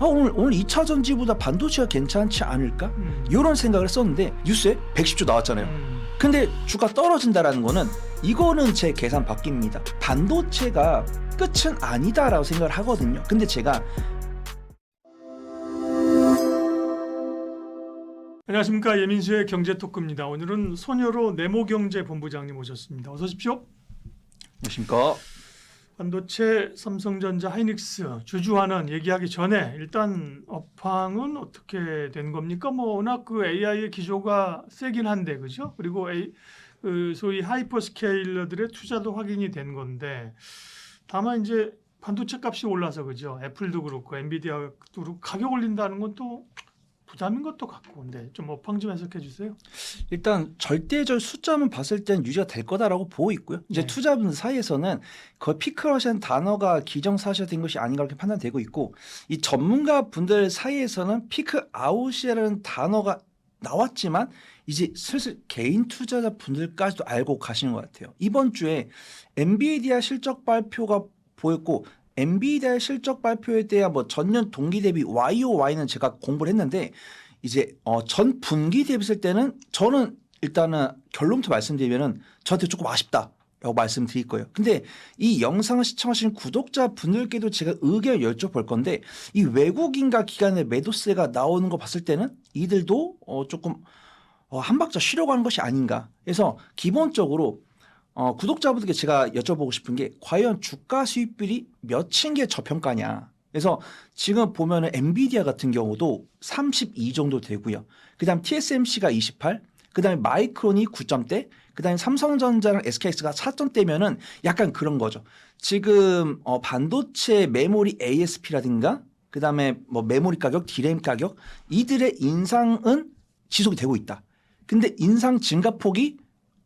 오늘 2차 전지보다 반도체가 괜찮지 않을까? 이런 생각을 했었는데 뉴스에 110조 나왔잖아요. 근데 주가 떨어진다라는 거는 이거는 제 계산 바뀝니다. 반도체가 끝은 아니다라고 생각을 하거든요. 근데 제가 안녕하십니까, 예민수의 경제토크입니다. 오늘은 손여로 네모경제본부장님 오셨습니다. 어서 오십시오. 안녕하십니까. 반도체, 삼성전자, 하이닉스 주주환원 얘기하기 전에 일단 업황은 어떻게 된 겁니까? 뭐 워낙 그 AI의 기조가 세긴 한데, 그죠? 그리고 소위 하이퍼스케일러들의 투자도 확인이 된 건데, 다만 이제 반도체 값이 올라서, 그죠? 애플도 그렇고 엔비디아도 그렇고 가격 올린다는 건 또 부담인 것도 같고, 근데 좀 업황 좀 해석해 주세요. 일단 절대적 숫자만 봤을 땐 유지가 될 거다라고 보고 있고요. 이제 네. 투자분들 사이에서는 거의 피크아웃이라는 단어가 기정사실화된 것이 아닌가 그렇게 판단되고 있고, 이 전문가 분들 사이에서는 피크아웃이라는 단어가 나왔지만 이제 슬슬 개인 투자자 분들까지도 알고 가시는 것 같아요. 이번 주에 엔비디아 실적 발표가 보였고, 엔비디아 실적 발표에 대한 뭐 전년 동기 대비 YOY는 제가 공부를 했는데, 이제 전 분기 대비했을 때는 저는 일단은 결론부터 말씀드리면은 저한테 조금 아쉽다라고 말씀드릴 거예요. 근데 이 영상을 시청하시는 구독자 분들께도 제가 의견을 여쭤볼 건데, 이 외국인과 기관의 매도세가 나오는 거 봤을 때는 이들도 조금 한 박자 쉬려고 하는 것이 아닌가. 그래서 기본적으로 구독자분들께 제가 여쭤보고 싶은 게, 과연 주가 수익률이 몇인 게 저평가냐. 그래서 지금 보면은 엔비디아 같은 경우도 32 정도 되고요. 그다음 TSMC가 28, 그다음에 마이크론이 9점대, 그다음에 삼성전자랑 SKX가 4점대면은 약간 그런 거죠. 지금 반도체 메모리 ASP라든가 그다음에 뭐 메모리 가격, 디램 가격 이들의 인상은 지속이 되고 있다. 근데 인상 증가폭이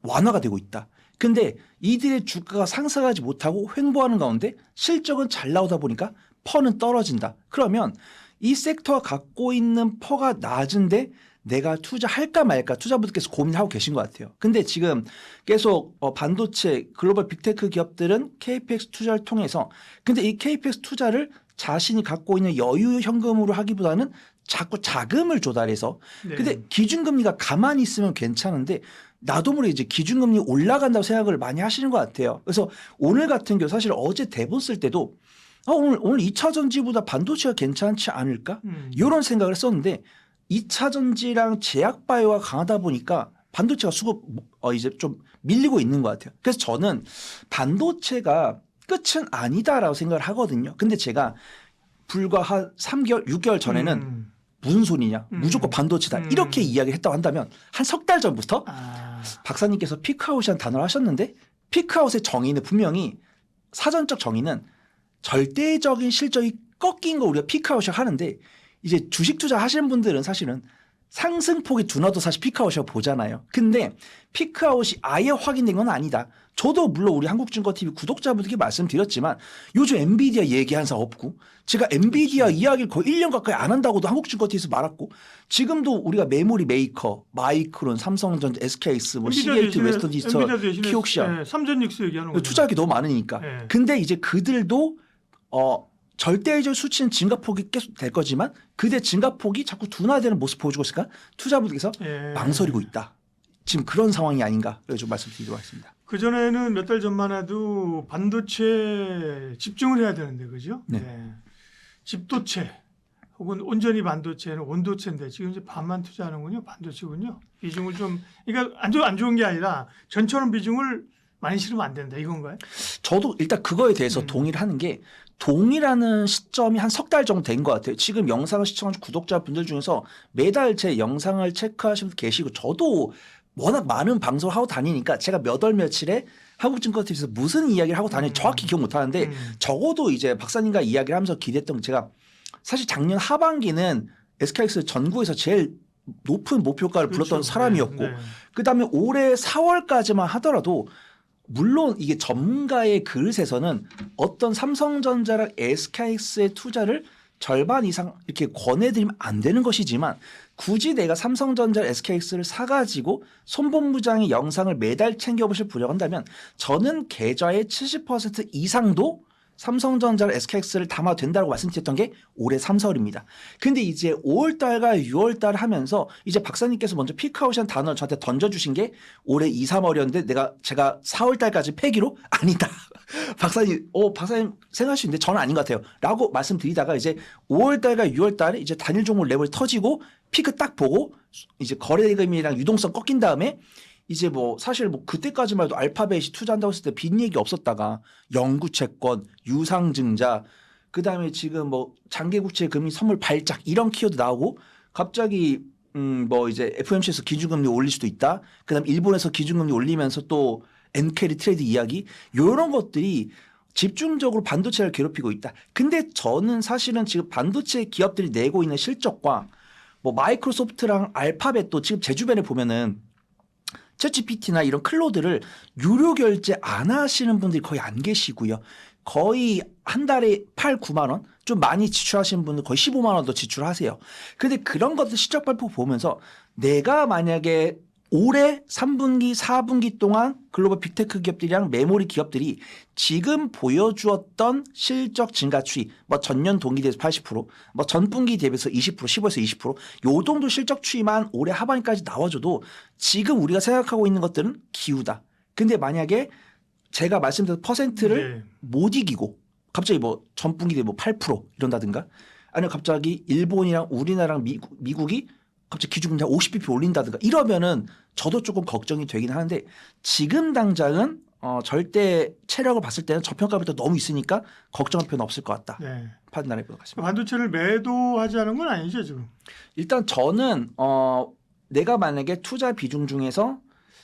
완화가 되고 있다. 근데 이들의 주가가 상승하지 못하고 횡보하는 가운데 실적은 잘 나오다 보니까 퍼는 떨어진다. 그러면 이 섹터가 갖고 있는 퍼가 낮은데 내가 투자할까 말까 투자분들께서 고민하고 계신 것 같아요. 근데 지금 계속 반도체 글로벌 빅테크 기업들은 KPX 투자를 통해서, 근데 이 KPX 투자를 자신이 갖고 있는 여유 현금으로 하기보다는 자꾸 자금을 조달해서, 네. 근데 기준금리가 가만히 있으면 괜찮은데 나도 모르게 이제 기준금리 올라간다고 생각을 많이 하시는 것 같아요. 그래서 오늘 같은 경우 사실 어제 대본 쓸 때도 오늘 2차 전지보다 반도체가 괜찮지 않을까? 이런 생각을 했었는데 2차 전지랑 제약바이오가 강하다 보니까 반도체가 수급 이제 좀 밀리고 있는 것 같아요. 그래서 저는 반도체가 끝은 아니다라고 생각을 하거든요. 근데 제가 불과 한 3개월, 6개월 전에는 무슨 소리냐, 무조건 반도체다 이렇게 이야기를 했다고 한다면 한 석 달 전부터 박사님께서 피크아웃이라는 단어를 하셨는데, 피크아웃의 정의는 분명히 사전적 정의는 절대적인 실적이 꺾인 거 우리가 피크아웃이라고 하는데, 이제 주식 투자 하시는 분들은 사실은 상승폭이 둔화도 사실 피크아웃이라고 보잖아요. 근데 피크아웃이 아예 확인된 건 아니다. 저도 물론 우리 한국증권TV 구독자분들께 말씀드렸지만 요즘 엔비디아 얘기한 사람 없고, 제가 엔비디아 이야기를 거의 1년 가까이 안 한다고도 한국증권TV에서 말았고, 지금도 우리가 메모리 메이커, 마이크론, 삼성전자, SKX, 뭐 CAT, 웨스턴 디지털, 키옥시아, 네, 삼전닉스 얘기하는 거죠. 투자하기 너무 많으니까. 네. 근데 이제 그들도 절대적 수치는 증가폭이 계속 될 거지만 그대 증가폭이 자꾸 둔화되는 모습 보여주고 있으니까 투자분들께서 망설이고 있다. 지금 그런 상황이 아닌가 좀 말씀드리도록 하겠습니다. 그전에는 몇 달 전만 해도 반도체 집중을 해야 되는데, 그죠? 네. 네. 집도체 혹은 온전히 반도체는 온도체인데 지금 이제 반만 투자하는군요. 반도체군요. 비중을 좀, 그러니까 안 좋은 게 아니라 전처럼 비중을 많이 실으면 안 된다, 이건가요? 저도 일단 그거에 대해서 동의를 하는 게, 동의라는 시점이 한 석 달 정도 된 것 같아요. 지금 영상을 시청하는 구독자분들 중에서 매달 제 영상을 체크하시는 분 계시고, 저도 워낙 많은 방송을 하고 다니니까 제가 몇 월 며칠에 한국증권TV에서 무슨 이야기를 하고 다니는지 정확히 기억 못 하는데, 적어도 이제 박사님과 이야기를 하면서 기대했던 게, 제가 사실 작년 하반기는 SKX 전국에서 제일 높은 목표가를 불렀던 사람이었고, 네. 그다음에 올해 4월까지만 하더라도 물론 이게 전문가의 그릇에서는 어떤 삼성전자랑 SKX의 투자를 절반 이상 이렇게 권해드리면 안 되는 것이지만, 굳이 내가 삼성전자 SKX를 사가지고 손본부장의 영상을 매달 챙겨보실 분이라고 한다면 저는 계좌의 70% 이상도 삼성전자를 SKX를 담아도 된다고 말씀드렸던 게 올해 3, 4월입니다. 근데 이제 5월달과 6월달 하면서 이제 박사님께서 먼저 피크아웃이라는 단어를 저한테 던져주신 게 올해 2, 3월이었는데 제가 4월달까지 폐기로 아니다. 박사님 생각할 수 있는데 저는 아닌 것 같아요. 라고 말씀드리다가 이제 5월달과 6월달에 이제 단일 종목 레벨이 터지고 피크 딱 보고 이제 거래금이랑 유동성 꺾인 다음에 이제 뭐 사실 뭐 그때까지만 해도 알파벳이 투자한다고 했을 때 빈 얘기 없었다가 영구채권, 유상증자, 그다음에 지금 뭐 장기국채 금리 선물 발작 이런 키워드 나오고 갑자기 뭐 이제 FOMC에서 기준금리 올릴 수도 있다. 그다음 일본에서 기준금리 올리면서 또 엔캐리 트레이드 이야기 이런 것들이 집중적으로 반도체를 괴롭히고 있다. 근데 저는 사실은 지금 반도체 기업들이 내고 있는 실적과 뭐 마이크로소프트랑 알파벳도 지금 제 주변에 보면은 챗GPT나 이런 클로드를 유료 결제 안 하시는 분들이 거의 안 계시고요. 거의 한 달에 8, 9만 원? 좀 많이 지출하시는 분들 거의 15만 원도 지출하세요. 근데 그런 것들 실적 발표 보면서 내가 만약에 올해 3분기, 4분기 동안 글로벌 빅테크 기업들이랑 메모리 기업들이 지금 보여주었던 실적 증가 추이, 뭐 전년 동기 대비해서 80%, 뭐 전분기 대비해서 20%, 15에서 20%, 요 정도 실적 추이만 올해 하반기까지 나와줘도 지금 우리가 생각하고 있는 것들은 기우다. 근데 만약에 제가 말씀드린 퍼센트를 못 이기고 갑자기 뭐 전분기 대비 뭐 8% 이런다든가 아니면 갑자기 일본이랑 우리나라랑 미국이 갑자기 기준금리 50bp 올린다든가 이러면은 저도 조금 걱정이 되긴 하는데 지금 당장은 절대 체력을 봤을 때는 저평가율이 너무 있으니까 걱정할 필요는 없을 것 같다. 네. 판단해 볼 것 같습니다. 반도체를 매도하지 않은 건 아니죠 지금? 일단 저는 내가 만약에 투자 비중 중에서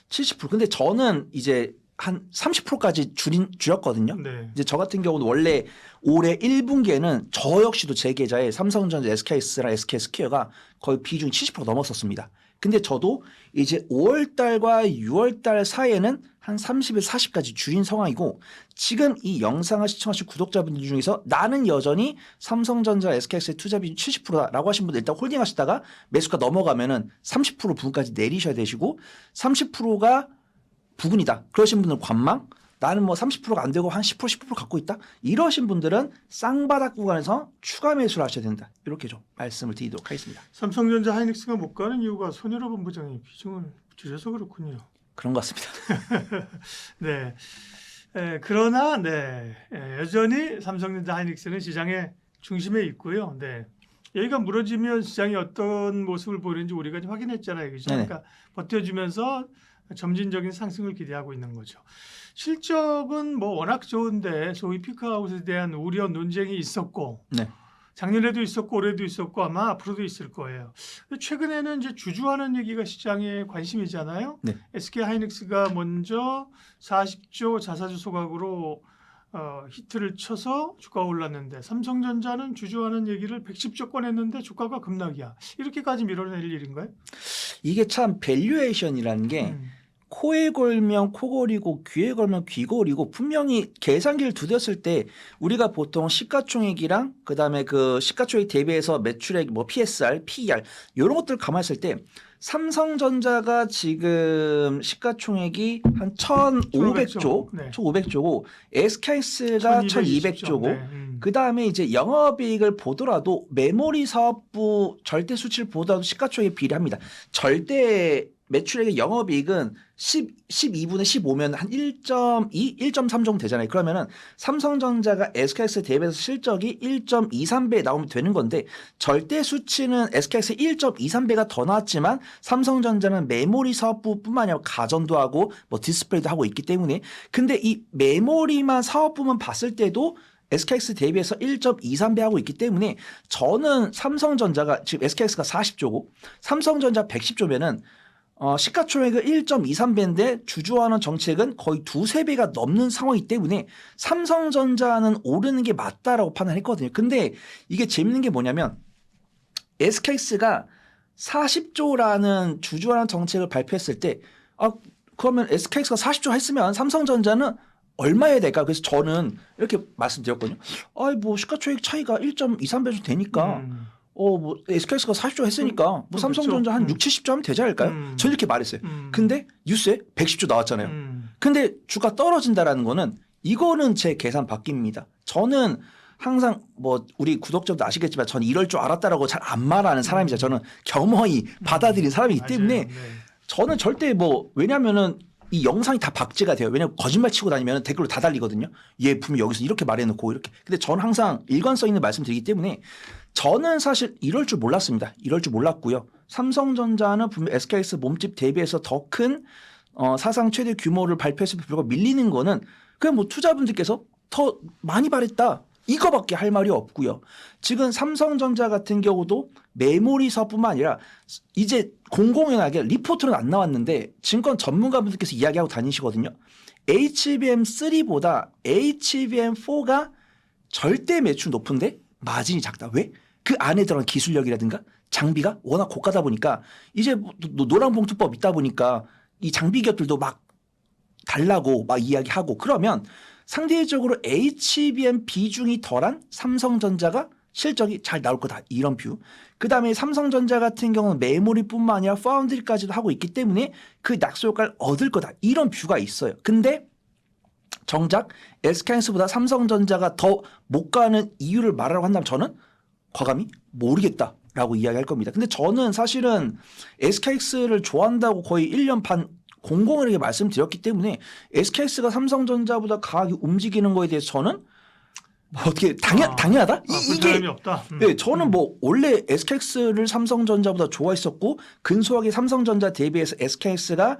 70% 근데 저는 이제 한 30%까지 줄였거든요. 네. 이제 저 같은 경우는 원래 올해 1분기에는 저 역시도 제 계좌에 삼성전자, SKS랑 SK스퀘어가 거의 비중이 70% 넘었었습니다. 근데 저도 이제 5월달과 6월달 사이에는 한 30에서 40까지 줄인 상황이고 지금 이 영상을 시청하신 구독자분들 중에서 나는 여전히 삼성전자, SKS의 투자 비중 70%다라고 하신 분들 일단 홀딩하시다가 매수가 넘어가면은 30% 부분까지 내리셔야 되시고 30%가 부근이다. 그러신 분들은 관망. 나는 뭐 30%가 안 되고 한 10%, 15% 갖고 있다. 이러신 분들은 쌍바닥 구간에서 추가 매수를 하셔야 된다. 이렇게 좀 말씀을 드리도록 하겠습니다. 삼성전자 하이닉스가 못 가는 이유가 손해로 본부장이 비중을 줄여서 그렇군요. 그런 것 같습니다. 네. 그러나 여전히 삼성전자 하이닉스는 시장의 중심에 있고요. 네. 여기가 무너지면 시장이 어떤 모습을 보이는지 우리가 좀 확인했잖아요. 그죠? 그러니까 버텨주면서 점진적인 상승을 기대하고 있는 거죠. 실적은 뭐 워낙 좋은데 소위 피크아웃에 대한 우려 논쟁이 있었고 네. 작년에도 있었고 올해도 있었고 아마 앞으로도 있을 거예요. 근데 최근에는 이제 주주하는 얘기가 시장의 관심이잖아요. 네. SK 하이닉스가 먼저 40조 자사주 소각으로 히트를 쳐서 주가가 올랐는데 삼성전자는 주주하는 얘기를 110조 꺼냈는데 주가가 급락이야. 이렇게까지 밀어낼 일인가요? 이게 참 밸류에이션이라는 게 코에 걸면 코걸이고 귀에 걸면 귀걸이고 분명히 계산기를 두드렸을 때 우리가 보통 시가총액이랑 그다음에 그 시가총액 대비해서 매출액 뭐 PSR, PER 이런 것들 감안했을 때 삼성전자가 지금 시가총액이 한 1,500조, 네. 1,500조고 SKS가 1,200조고 네. 그다음에 이제 영업이익을 보더라도 메모리 사업부 절대 수치를 보더라도 시가총액에 비례합니다. 절대 매출액의 영업이익은 12분의 15면 한 1.2, 1.3 정도 되잖아요. 그러면은 삼성전자가 SKS 대비해서 실적이 1.23배 나오면 되는 건데 절대 수치는 SKS 1.23배가 더 나왔지만 삼성전자는 메모리 사업부뿐만 아니라 가전도 하고 뭐 디스플레이도 하고 있기 때문에 근데 이 메모리만 사업부만 봤을 때도 SKX 대비해서 1.23배 하고 있기 때문에 저는 삼성전자가 지금 SKX가 40조고 삼성전자 110조면은 시가총액은 1.23배인데 주주하는 정책은 거의 두세 배가 넘는 상황이기 때문에 삼성전자는 오르는 게 맞다라고 판단했거든요. 근데 이게 재밌는 게 뭐냐면 SKX가 40조라는 주주하는 정책을 발표했을 때 그러면 SKX가 40조 했으면 삼성전자는 얼마에 될까? 그래서 저는 이렇게 말씀드렸거든요. 뭐 시가총액 차이가 1.23배 정도 되니까 뭐 SKS가 40조 했으니까 뭐 삼성전자 한 6, 70조 하면 되지 않을까요? 저는 이렇게 말했어요. 근데 뉴스에 110조 나왔잖아요. 근데 주가 떨어진다라는 거는 이거는 제 계산 바뀝니다. 저는 항상 뭐 우리 구독자도 아시겠지만 저는 이럴 줄 알았다라고 잘 안 말하는 사람이죠. 저는 겸허히 받아들인 사람이기 맞아요. 때문에 네. 저는 절대 뭐 왜냐면은 이 영상이 다 박제가 돼요. 왜냐면 거짓말 치고 다니면 댓글로 다 달리거든요. 얘 분명 여기서 이렇게 말해놓고 이렇게. 근데 저는 항상 일관성 있는 말씀드리기 때문에 저는 사실 이럴 줄 몰랐습니다. 이럴 줄 몰랐고요. 삼성전자는 분명 SKX 몸집 대비해서 더 큰 사상 최대 규모를 발표했음에도 불구하고 밀리는 거는 그냥 뭐 투자분들께서 더 많이 바랬다. 이거밖에 할 말이 없고요. 지금 삼성전자 같은 경우도 메모리 사업뿐만 아니라 이제 공공연하게 리포트는 안 나왔는데 증권 전문가분들께서 이야기하고 다니시거든요. HBM3보다 HBM4가 절대 매출 높은데 마진이 작다. 왜? 그 안에 들어간 기술력이라든가 장비가 워낙 고가다 보니까 이제 노란봉투법 있다 보니까 이 장비 기업들도 막 달라고 막 이야기하고 그러면 상대적으로 HBM 비중이 덜한 삼성전자가 실적이 잘 나올 거다. 이런 뷰. 그다음에 삼성전자 같은 경우는 메모리뿐만 아니라 파운드리까지도 하고 있기 때문에 그 낙수 효과를 얻을 거다. 이런 뷰가 있어요. 근데 정작 SK하이닉스보다 삼성전자가 더 못 가는 이유를 말하라고 한다면 저는 과감히 모르겠다라고 이야기할 겁니다. 근데 저는 사실은 SK하이닉스를 좋아한다고 거의 1년 반 공공연하게 말씀드렸기 때문에 SKX가 삼성전자보다 강하게 움직이는 거에 대해서 저는 뭐 어떻게 당연하다? 불편함이 없다. 네, 저는 뭐 원래 SKX를 삼성전자보다 좋아했었고 근소하게 삼성전자 대비해서 SKX가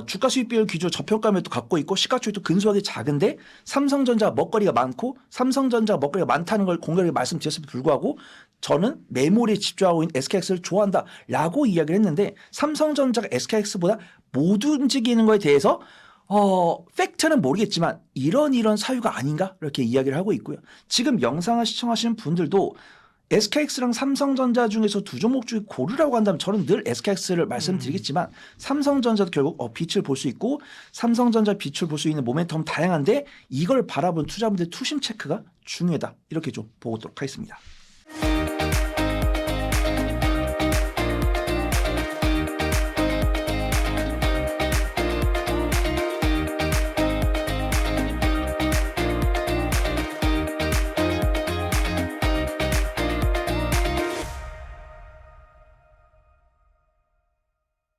주가 수익 비율 기조 저평가율도 갖고 있고 시가총액도 근소하게 작은데 삼성전자가 먹거리가 많고 삼성전자가 먹거리가 많다는 걸 공개하게 말씀드렸음에도 불구하고 저는 메모리에 집중하고 있는 SKX를 좋아한다라고 이야기를 했는데 삼성전자가 SKX보다 못 움직이는 거에 대해서 팩트는 모르겠지만 이런 사유가 아닌가 이렇게 이야기를 하고 있고요. 지금 영상을 시청하시는 분들도 SKX랑 삼성전자 중에서 두 종목 중에 고르라고 한다면 저는 늘 SKX를 말씀드리겠지만 삼성전자도 결국 빛을 볼 수 있고 삼성전자 빛을 볼 수 있는 모멘텀 다양한데 이걸 바라본 투자분들의 투심 체크가 중요하다. 이렇게 좀 보도록 하겠습니다.